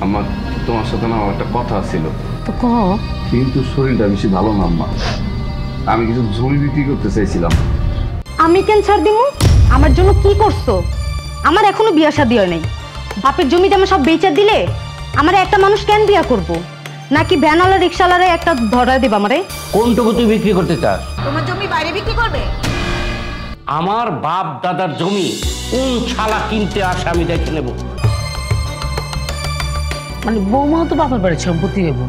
আমার তোমার সাথে না আমার একটা কথা ছিল। তো কহ। কিন্তু শরীরটা বেশি ভালো না আম্মা। আমি কিছু জমি বিক্রি করতে চাইছিলাম। আমি কেন ছাড় দিমু? আমার জন্য কি করছো? আমার এখনো বিয়া শাদী হয় নাই। বাপের জমি আমার সব বেচে দিলে আমার একটা মানুষ কেন বিয়া করব? নাকি ভ্যানওয়ালা রিক্সাওয়ালারে একটা ধরা দিব আমারে? কোনটুকু তুই বিক্রি করতে চাস? তোমার জমি বাইরে বিক্রি করবে? আমার বাপ দাদার জমি কোন শালা কিনতে আসে আমি দেখে নেব। মানে বৌমাও তো বাপের বাড়ির সম্পত্তি হইব,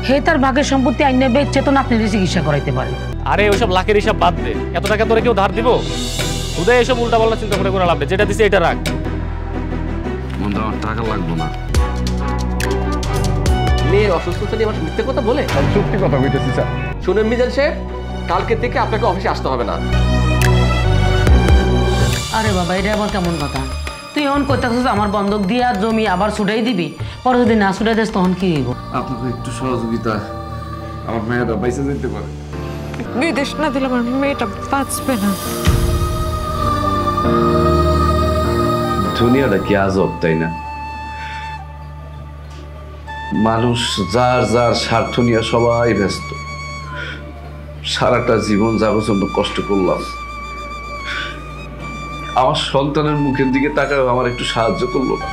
হে তার ভাগের সম্পত্তি আইনে বেচে তো আপনার চিকিৎসা করাইতে পারে। আরে ওইসব লাখের হিসাব বাদ দে, এত টাকা তোরে কেউ ধার দিব? উদয় এসব উল্টা পাল্টা চিন্তা করে লাভ নেই, যেটা দিছে এটা রাখ। বন্ধু আমার টাকা লাগবে না। মেয়ের অসুস্থতা নিয়ে আমার মিথ্যে কথা বলে? সত্যি কথা বলতেছি স্যার। শুনেন মিজান সাহেব, কালকে থেকে আপনাকে অফিসে আসতে হবে না। আরে বাবা, এটা আবার কেমন কথা? তুই এমন করতেছিস আমার বন্ধক দিয়ে আর জমি আবার ছুটাই দিবি, পরে যদি না ছুটাই দিস তখন কি হইব? আপনাদের একটু সহযোগিতা, আমার মেয়েটা বাইসে যেতে পারে। বিদেশ না দিলে আমার মেয়েটা বাঁচবে না। দুনিয়াটা কি আজব, তাই না? মানুষ যার যার স্বার্থ নিয়ে সবাই ব্যস্ত। সারাটা জীবন যাবার জন্য কষ্ট করলাম, আমার সন্তানের মুখের দিকে তাকাও আমার একটু সাহায্য করলো না।